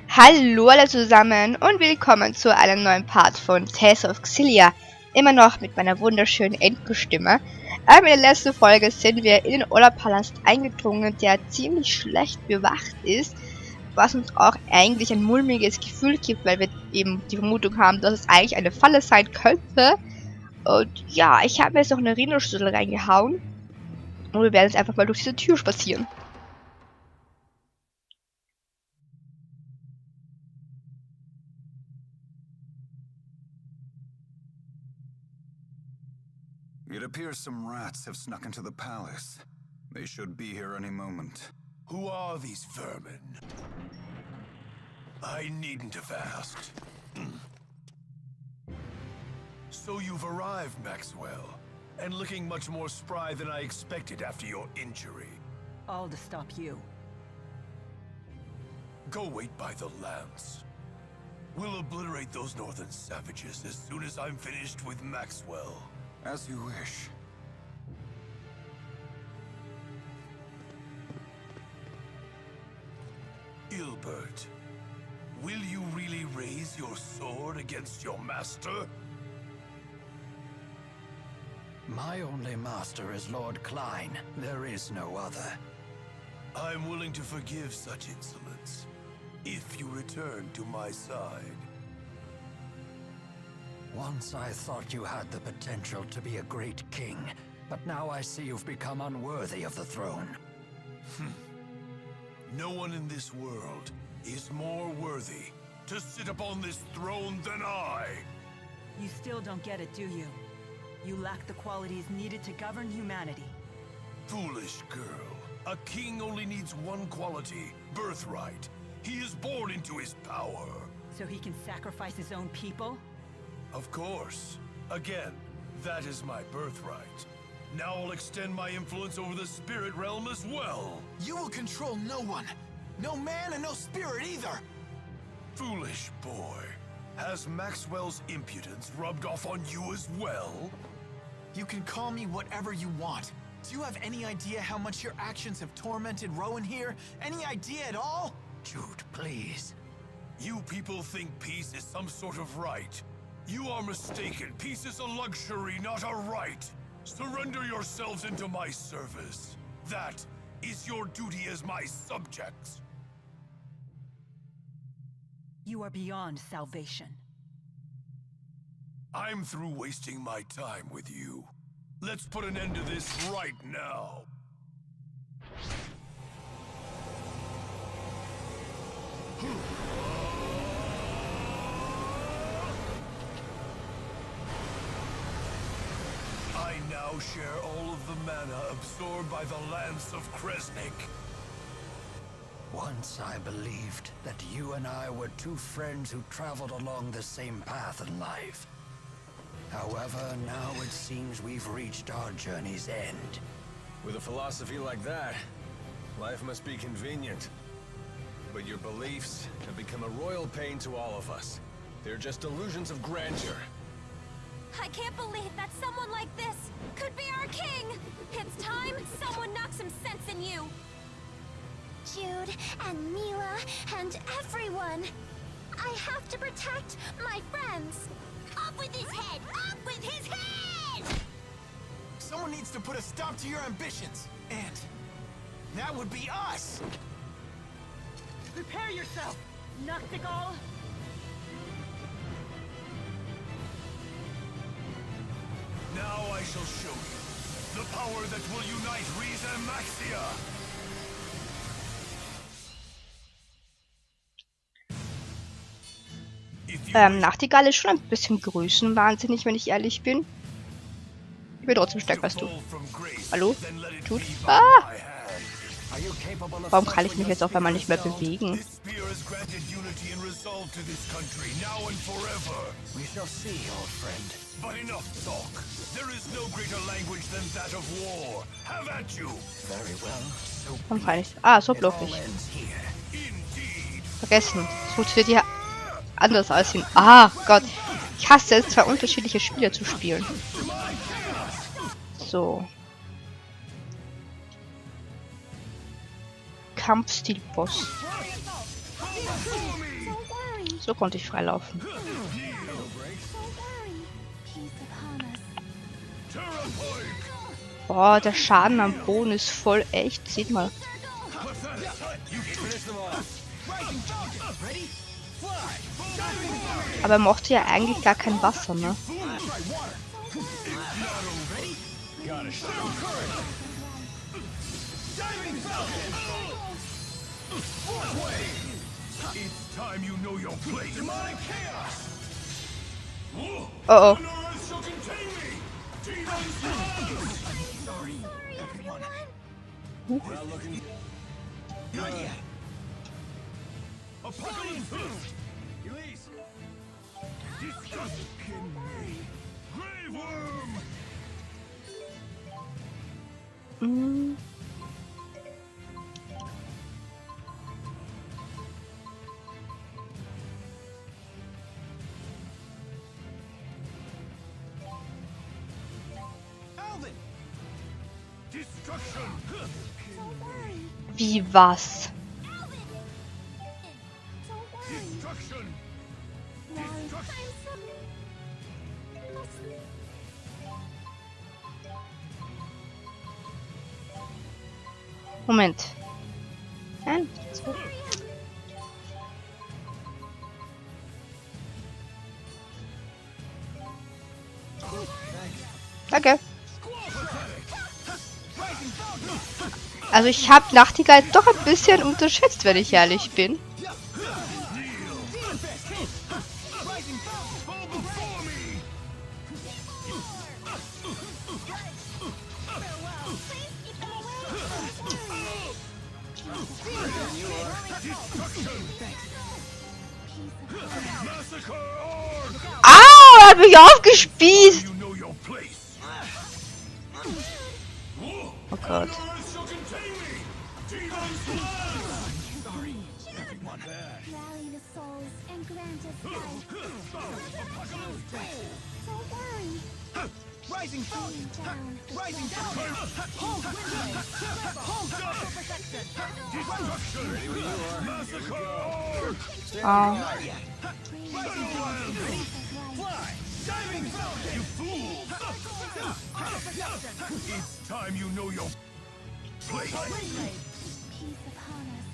Hallo alle zusammen und willkommen zu einem neuen Part von Tales of Xillia. Immer noch mit meiner wunderschönen Endstimme. In der letzten Folge sind wir in den Orla-Palast eingedrungen, der ziemlich schlecht bewacht ist, was uns auch eigentlich ein mulmiges Gefühl gibt, weil wir eben die Vermutung haben, dass es eigentlich eine Falle sein könnte. Und ja, ich habe mir jetzt noch eine Rhinoschlüssel reingehauen und wir werden jetzt einfach mal durch diese Tür spazieren. It appears some rats have snuck into the palace. They should be here any moment. Who are these vermin? I needn't have asked. So you've arrived, Maxwell, and looking much more spry than I expected after your injury. All to stop you. Go wait by the lance. We'll obliterate those northern savages as soon as I'm finished with Maxwell. As you wish. Ilbert, will you really raise your sword against your master? My only master is Lord Klein. There is no other. I'm willing to forgive such insolence, if you return to my side. Once I thought you had the potential to be a great king, but now I see you've become unworthy of the throne. No one in this world is more worthy to sit upon this throne than I. You still don't get it, do you? You lack the qualities needed to govern humanity. Foolish girl. A king only needs one quality, birthright. He is born into his power. So he can sacrifice his own people? Of course. Again, that is my birthright. Now I'll extend my influence over the spirit realm as well. You will control no one. No man and no spirit either. Foolish boy. Has Maxwell's impudence rubbed off on you as well? You can call me whatever you want. Do you have any idea how much your actions have tormented Rowan here? Any idea at all? Jude, please. You people think peace is some sort of right. You are mistaken. Peace is a luxury, not a right. Surrender yourselves into my service. That is your duty as my subjects. You are beyond salvation. I'm through wasting my time with you. Let's put an end to this right now. I now share all of the mana absorbed by the Lance of Kresnik. Once I believed that you and I were two friends who traveled along the same path in life. However, now it seems we've reached our journey's end. With a philosophy like that, life must be convenient. But your beliefs have become a royal pain to all of us. They're just illusions of grandeur. I can't believe that someone like this could be our king! It's time someone knocks some sense in you! Jude and Milla and everyone! I have to protect my friends! Up with his head! Up with his head! Someone needs to put a stop to your ambitions. And that would be us! Prepare yourself, Noctigal! Now I shall show you the power that will unite Rieze-Maxia! Nachtigall ist schon ein bisschen größenwahnsinnig, wenn ich ehrlich bin. Ich bin trotzdem stärker als du. Hallo? Tut? Ah! Warum kann ich mich jetzt auf einmal nicht mehr bewegen? Warum kann ich? Ah, so bluffig. Vergessen. Es funktioniert ja anders als in... Ah, Gott. Ich hasse es, zwei unterschiedliche Spiele zu spielen. So. Kampfstil-Boss. So konnte ich freilaufen. Boah, der Schaden am Boden ist voll echt. Seht mal. Aber er mochte ja eigentlich gar kein Wasser, ne? Oh oh. Mm. Wie was? Moment. Danke. Also ich habe Nachtigall doch ein bisschen unterschätzt, wenn ich ehrlich bin. Au, er hat mich aufgespießt. Oh Gott. Oh. It's time you know your place.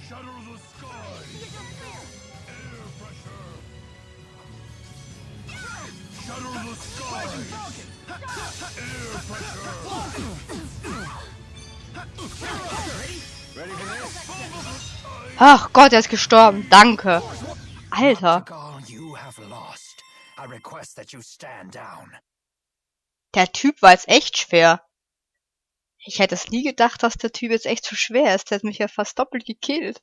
Shadow the sky. Air pressure. Shadow the sky. Air pressure. Ach Gott, er ist gestorben. Danke. Alter. Der Typ war jetzt echt schwer. Ich hätte es nie gedacht, dass der Typ jetzt echt so schwer ist. Der hat mich ja fast doppelt gekillt.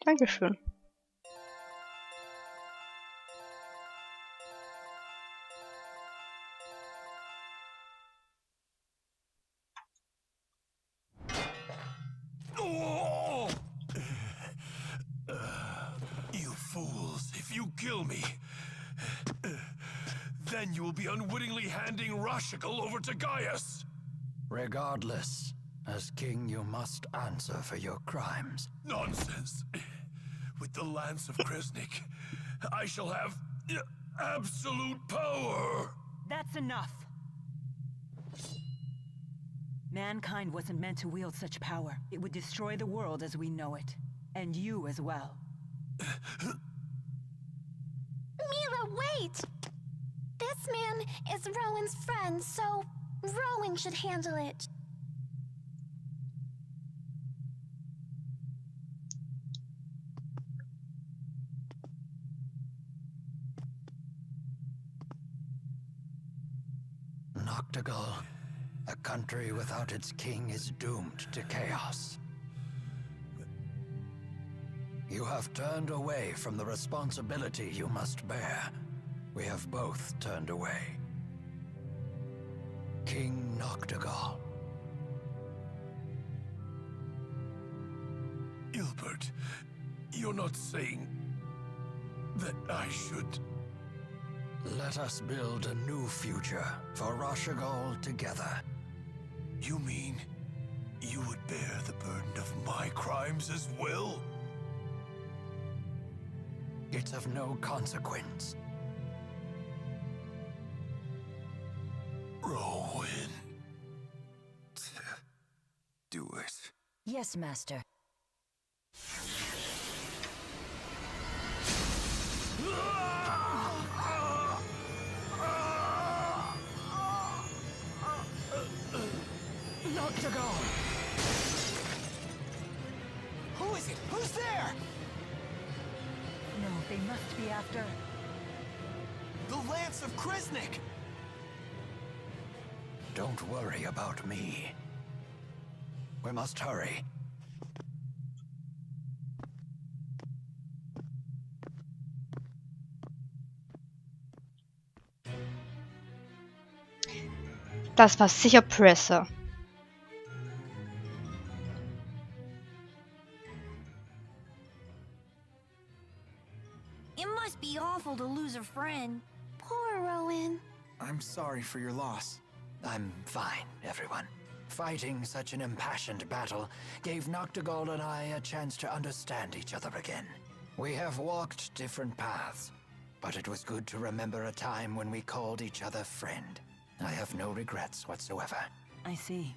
Dankeschön. You fools, if you kill me, then you will be unwittingly handing Rashigal over to Gaius. Regardless, as king you must answer for your crimes. Nonsense. With the Lance of Kresnik, I shall have absolute power. That's enough. Mankind wasn't meant to wield such power. It would destroy the world as we know it. And you as well. Milla, wait! This man is Rowan's friend, so Rowan should handle it. Noctigal, a country without its king is doomed to chaos. You have turned away from the responsibility you must bear. We have both turned away. King Noctigal. Ilbert, you're not saying that I should... Let us build a new future for Rashigal together. You mean you would bear the burden of my crimes as well? It's of no consequence. Rowan. Do it. Yes, Master. Noctagon! Who is it? Who's there? No, they must be after... The Lance of Krisnik! Don't worry about me. We must hurry. Das war sicher Presser. It must be awful to lose a friend. Poor Rowan. I'm sorry for your loss. I'm fine, everyone. Fighting such an impassioned battle gave Noctagal and I a chance to understand each other again. We have walked different paths, but it was good to remember a time when we called each other friend. I have no regrets whatsoever. I see.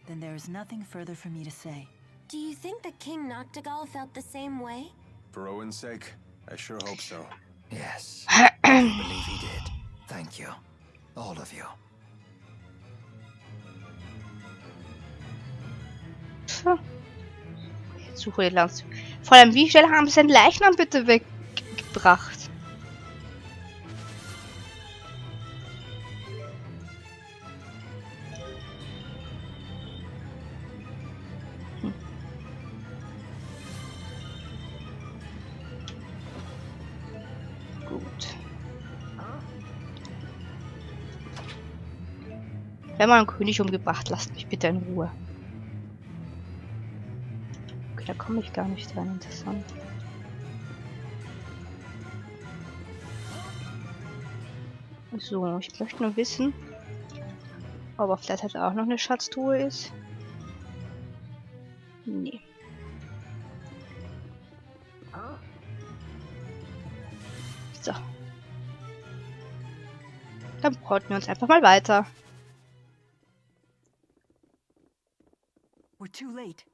Then there is nothing further for me to say. Do you think that King Noctagal felt the same way? For Owen's sake, I sure hope so. Yes, I believe he did. Thank you, all of you. Jetzt suche ich Lanz. Vor allem, wie schnell haben sie seinen Leichnam bitte weggebracht? Gut. Wir haben einen König umgebracht. Lasst mich bitte in Ruhe. Okay, da komme ich gar nicht rein. Interessant. So, ich möchte nur wissen, ob auf der Seite auch noch eine Schatztruhe ist. Nee. So. Dann porten wir uns einfach mal weiter. We're too late.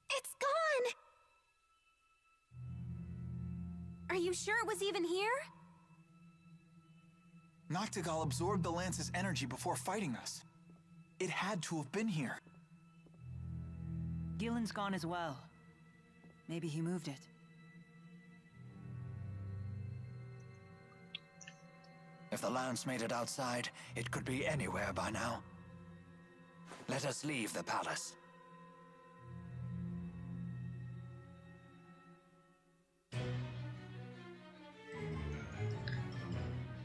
It's gone! Are you sure it was even here? Noctagal absorbed the Lance's energy before fighting us. It had to have been here. Gillen's gone as well. Maybe he moved it. If the Lance made it outside, it could be anywhere by now. Let us leave the palace.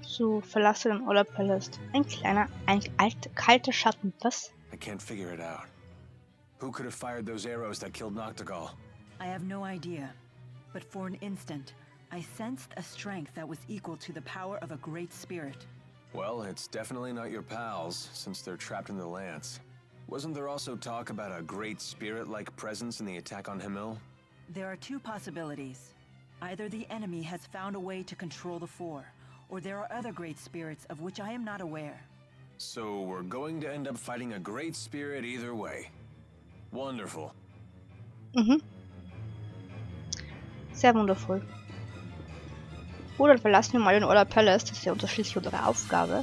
So, verlasse den Oller Palast. Ein kalter Schatten. Was? I can't figure it out. Who could have fired those arrows that killed Noctagal? I have no idea. But for an instant, I sensed a strength that was equal to the power of a great spirit. Well, it's definitely not your pals, since they're trapped in the Lance. Wasn't there also talk about a great spirit-like presence in the attack on Himmel? There are two possibilities. Either the enemy has found a way to control the Four, or there are other great spirits of which I am not aware. So we're going to end up fighting a great spirit either way. Wonderful. Mhm. Sehr wundervoll. Gut, dann verlassen wir mal den Oller Palace. Das ist ja schließlich unsere Aufgabe.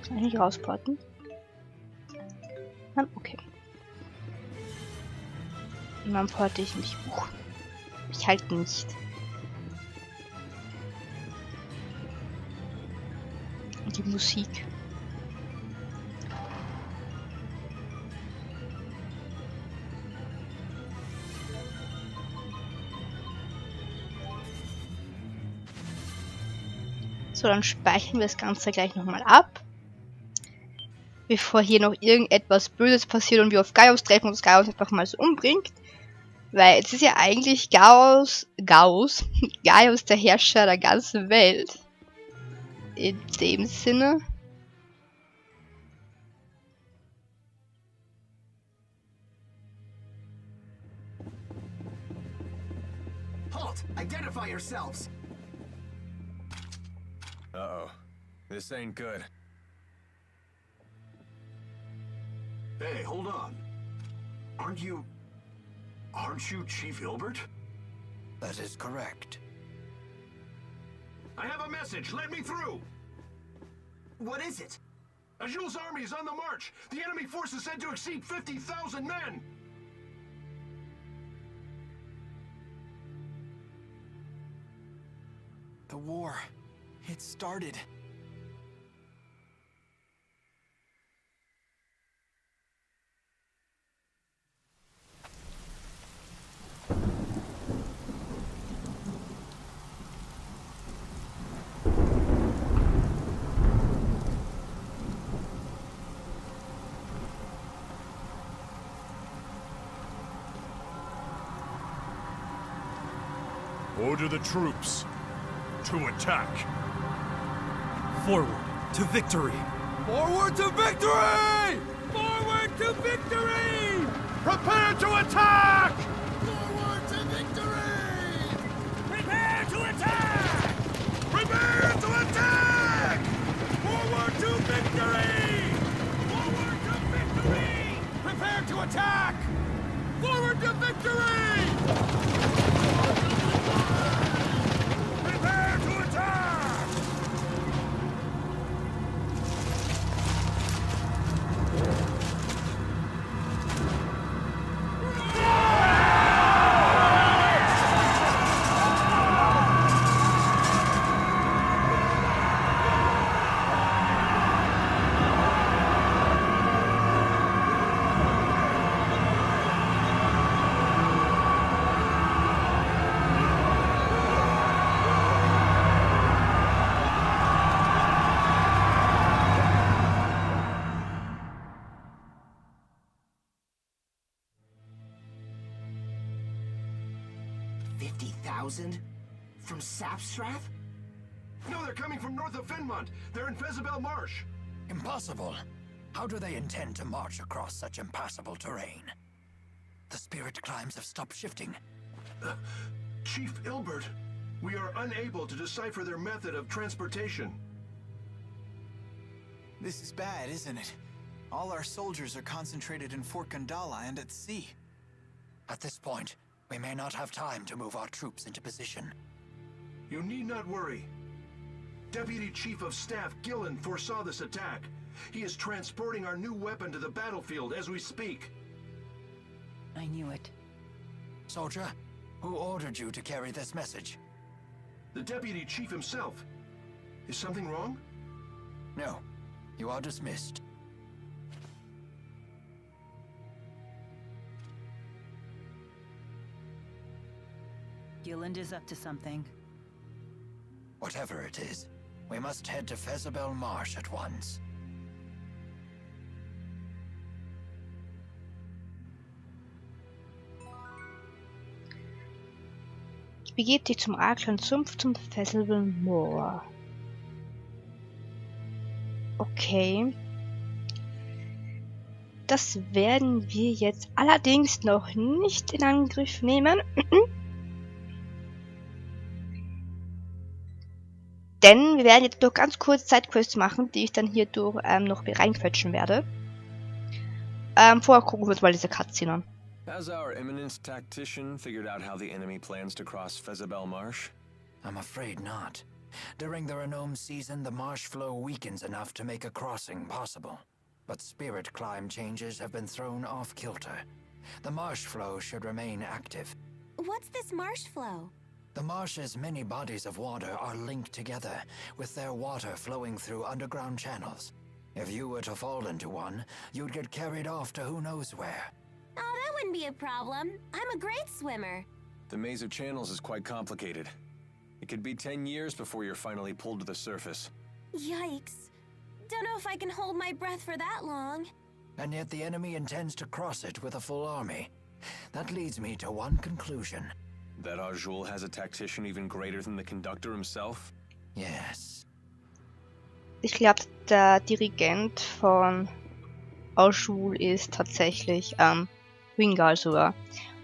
Kann ich nicht rausporten? Okay. Und dann porte ich mich. Ich halte nicht. Und die Musik. So, dann speichern wir das Ganze gleich nochmal ab. Bevor hier noch irgendetwas Böses passiert und wir auf Gaius treffen und das Gaius einfach mal so umbringt. Weil es ist ja eigentlich Gaius der Herrscher der ganzen Welt. In dem Sinne. Halt! Identify yourselves! Uh-oh. This ain't good. Hey, hold on. Aren't you Chief Hilbert? That is correct. I have a message. Let me through. What is it? Ajul's army is on the march. The enemy force is said to exceed 50,000 men. The war. It started. Order the troops to attack. Forward to victory! Forward to victory! Forward to victory! Prepare to attack! Forward to victory! Prepare to attack! Prepare to attack! Forward to victory! Forward to victory! Prepare to attack! Forward to victory! Prepare to attack! From Sapstrath? No, they're coming from north of Finmont. They're in Fezabel Marsh. Impossible. How do they intend to march across such impassable terrain? The spirit climbs have stopped shifting. Chief Ilbert, we are unable to decipher their method of transportation. This is bad, isn't it? All our soldiers are concentrated in Fort Gandala and at sea. At this point, we may not have time to move our troops into position. You need not worry. Deputy Chief of Staff Gillen foresaw this attack. He is transporting our new weapon to the battlefield as we speak. I knew it. Soldier, who ordered you to carry this message? The Deputy Chief himself. Is something wrong? No. You are dismissed. Gilland is up to something. Whatever it is, we must head to Fezabel Marsh at once. Begib dich zum Arklan Sumpf zum Festival Moor. Okay. Das werden wir jetzt allerdings noch nicht in Angriff nehmen. Denn wir werden jetzt noch ganz kurz Zeitquests machen, die ich dann hier durch noch reinquetschen werde. Vorher gucken wir uns mal diese Cutscene an. Has our eminent tactician figured out how the enemy plans to cross Fezabel Marsh? I'm afraid not. During the Renome season, the marsh flow weakens enough to make a crossing possible. But spirit climb changes have been thrown off kilter. The marsh flow should remain active. What's this marsh flow? The marsh's many bodies of water are linked together, with their water flowing through underground channels. If you were to fall into one, you'd get carried off to who knows where. Oh, that wouldn't be a problem. I'm a great swimmer. The maze of channels is quite complicated. It could be 10 years before you're finally pulled to the surface. Yikes. Don't know if I can hold my breath for that long. And yet the enemy intends to cross it with a full army. That leads me to one conclusion. That our Joule has a tactician even greater than the conductor himself? Yes. Ich glaube, der Dirigent von Joule ist tatsächlich Ringal sogar.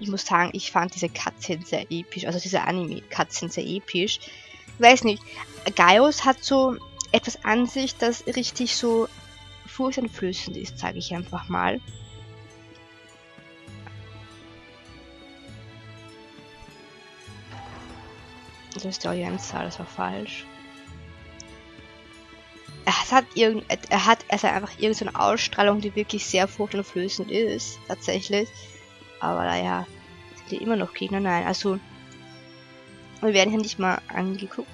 Ich muss sagen, ich fand diese Cutscene sehr episch, also diese Anime-Cutscene sehr episch. Ich weiß nicht, Gaius hat so etwas an sich, das richtig so furchteinflößend ist, sage ich einfach mal. Das ist der Orientsaal, das war falsch. Er hat einfach irgendeine Ausstrahlung, die wirklich sehr furchteinflößend ist, tatsächlich. Aber naja, sind die immer noch Gegner? Nein, also wir werden hier nicht mal angeguckt.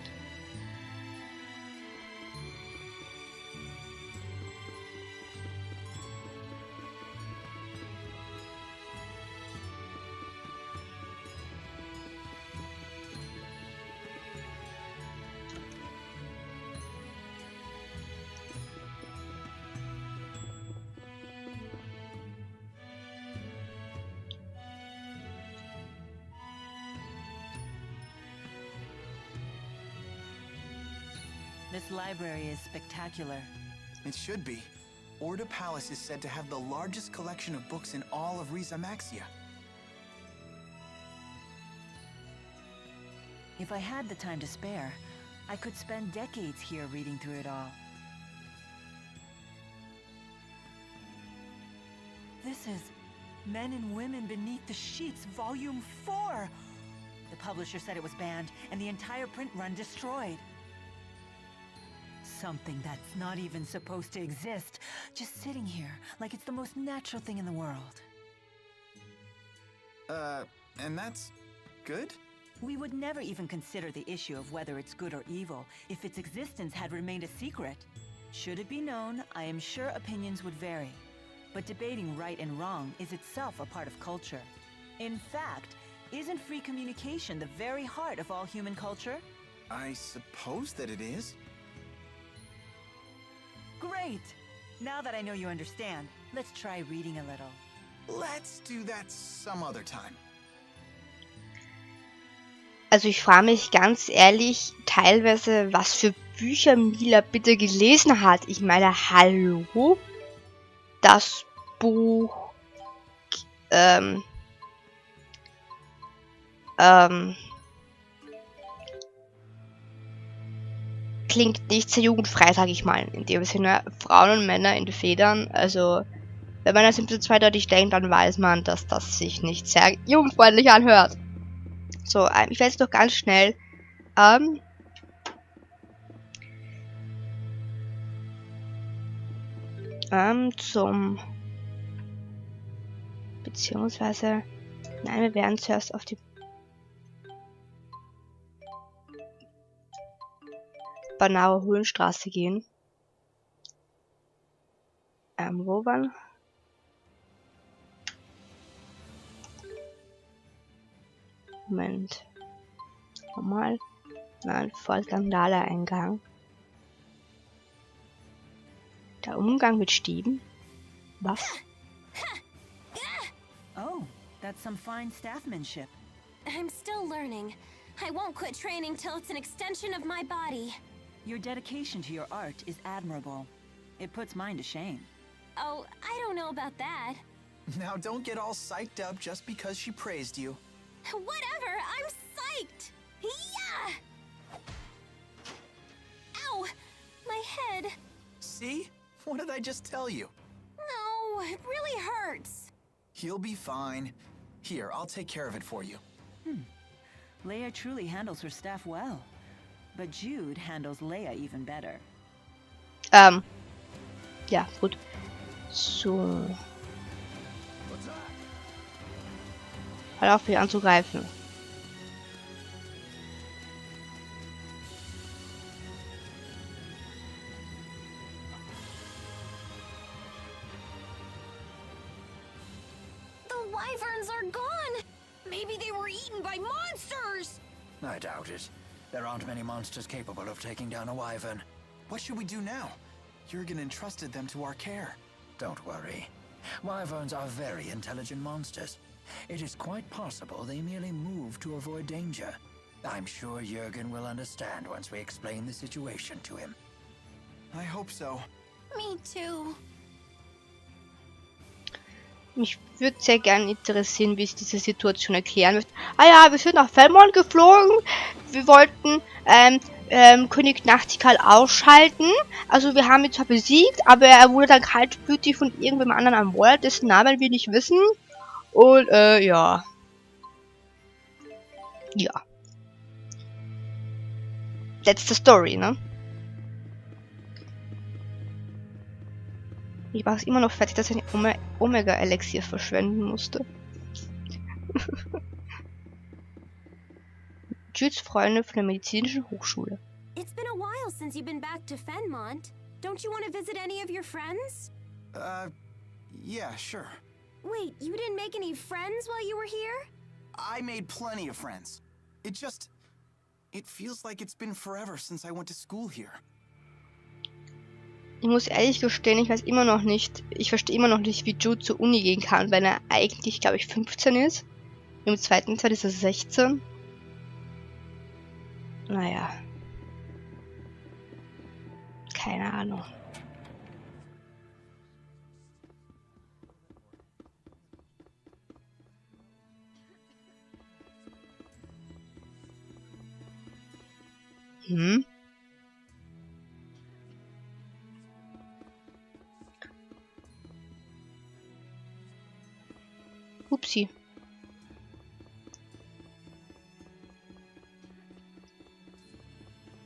This library is spectacular. It should be. Orda Palace is said to have the largest collection of books in all of Rieze-Maxia. If I had the time to spare, I could spend decades here reading through it all. This is Men and Women Beneath the Sheets, Volume 4! The publisher said it was banned, and the entire print run destroyed. Something that's not even supposed to exist, just sitting here, like it's the most natural thing in the world. And that's good? We would never even consider the issue of whether it's good or evil if its existence had remained a secret. Should it be known, I am sure opinions would vary. But debating right and wrong is itself a part of culture. In fact, isn't free communication the very heart of all human culture? I suppose that it is. Great! Now that I know you understand, let's try reading a little. Let's do that some other time. Also ich frage mich ganz ehrlich teilweise, was für Bücher Milla bitte gelesen hat. Ich meine, hallo? Das Buch klingt nicht sehr jugendfrei, sage ich mal. In dem Sinne, Frauen und Männer in den Federn. Also, wenn man das ein bisschen zweideutig denkt, dann weiß man, dass das sich nicht sehr jugendfreundlich anhört. So, ich werde jetzt noch ganz schnell beziehungsweise, nein, wir werden zuerst auf die Banauer Höhenstraße gehen. Wo waren? Moment. Nochmal. Nein, Vollgang-Lala-Eingang. Der Umgang mit Stäben? Was? Oh, that's some fine staffmanship. I'm still learning. I won't quit training till it's an extension of my body. Your dedication to your art is admirable. It puts mine to shame. Oh, I don't know about that. Now don't get all psyched up just because she praised you. Whatever, I'm psyched! Yeah! Ow! My head. See? What did I just tell you? No, it really hurts. You'll be fine. Here, I'll take care of it for you. Leia truly handles her staff well. But Jude handles Leia even better. Ja, gut. So. Hör auf, mich anzugreifen. The wyverns are gone! Maybe they were eaten by monsters! I doubt it. There aren't many monsters capable of taking down a wyvern. What should we do now? Jurgen entrusted them to our care. Don't worry. Wyverns are very intelligent monsters. It is quite possible they merely moved to avoid danger. I'm sure Jürgen will understand once we explain the situation to him. I hope so. Me too. Mich würde sehr gerne interessieren, wie es diese Situation erklären wird. Ah ja, wir sind nach Fellmont geflogen. Wir wollten König Nachtigall ausschalten. Also wir haben ihn zwar besiegt, aber er wurde dann kaltblütig von irgendwem anderen ermordet, dessen Namen wir nicht wissen. Und ja. Ja. Letzte Story, ne? Ich war es immer noch fertig, dass ich ein Omega-Elixier verschwenden musste. Jydes Freunde von der Medizinischen Hochschule. It's been a while since you've been back to Fenmont. Don't you want to visit any of your friends? Yeah, sure. Wait, you didn't make any friends while you were here? I made plenty of friends. It feels like it's been forever since I went to school here. Ich muss ehrlich gestehen, ich verstehe immer noch nicht, wie Jyde zur Uni gehen kann, wenn er eigentlich, glaube ich, 15 ist. Im zweiten Teil ist er 16. Naja. Keine Ahnung. Upsi.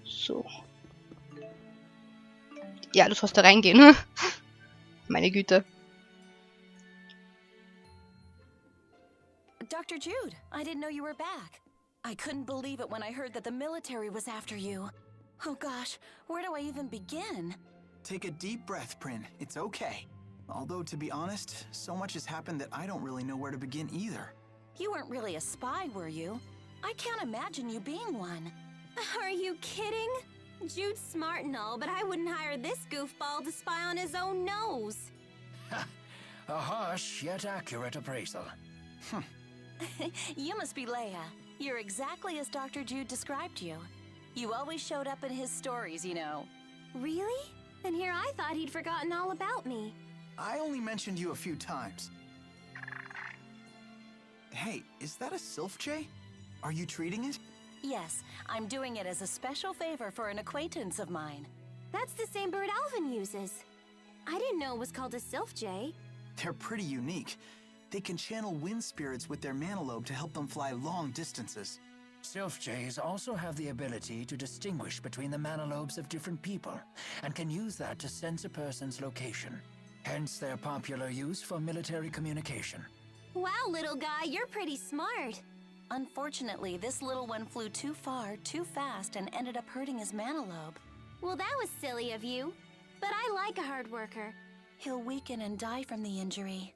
So. Ja, du sollst da reingehen. Meine Güte. Dr. Jyde, I didn't know you were back. I couldn't believe it when I heard that the military was after you. Oh gosh, where do I even begin? Take a deep breath, Prin. It's okay. Although, to be honest, so much has happened that I don't really know where to begin either. You weren't really a spy, were you? I can't imagine you being one. Are you kidding? Jyde's smart and all, but I wouldn't hire this goofball to spy on his own nose. A harsh yet accurate appraisal. You must be Leia. You're exactly as Dr. Jyde described you. You always showed up in his stories, you know. Really? And here I thought he'd forgotten all about me. I only mentioned you a few times. Hey, is that a Sylph Jay? Are you treating it? Yes, I'm doing it as a special favor for an acquaintance of mine. That's the same bird Alvin uses. I didn't know it was called a Sylph Jay. They're pretty unique. They can channel wind spirits with their Manalope to help them fly long distances. Sylph Jays also have the ability to distinguish between the Manalopes of different people, and can use that to sense a person's location. Hence their popular use for military communication. Wow, little guy, you're pretty smart. Unfortunately, this little one flew too far, too fast, and ended up hurting his Manalope. Well, that was silly of you. But I like a hard worker. He'll weaken and die from the injury,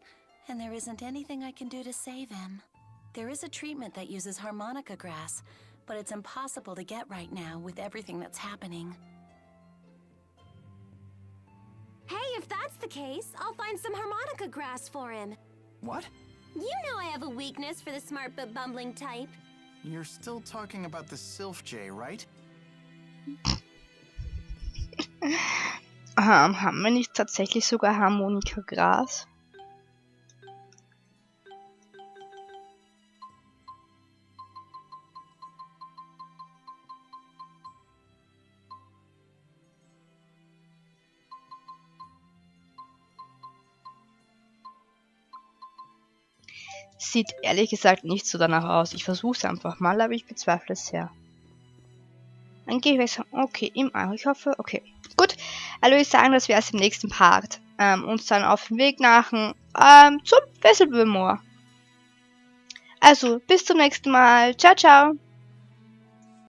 and there isn't anything I can do to save him. There is a treatment that uses harmonica grass, but it's impossible to get right now with everything that's happening. Hey, if that's the case, I'll find some harmonica grass for him. What? You know I have a weakness for the smart but bumbling type. You're still talking about the Sylph Jay, right? Haben wir nicht tatsächlich sogar Harmonika-Gras? Sieht ehrlich gesagt nicht so danach aus. Ich versuche es einfach mal, aber ich bezweifle es sehr. Ein Gehwässer. Okay, im Ei. Ich hoffe, okay. Gut, also ich sagen, dass wir erst im nächsten Part uns dann auf den Weg machen zum Fesselbüllmoor. Also, bis zum nächsten Mal. Ciao, ciao.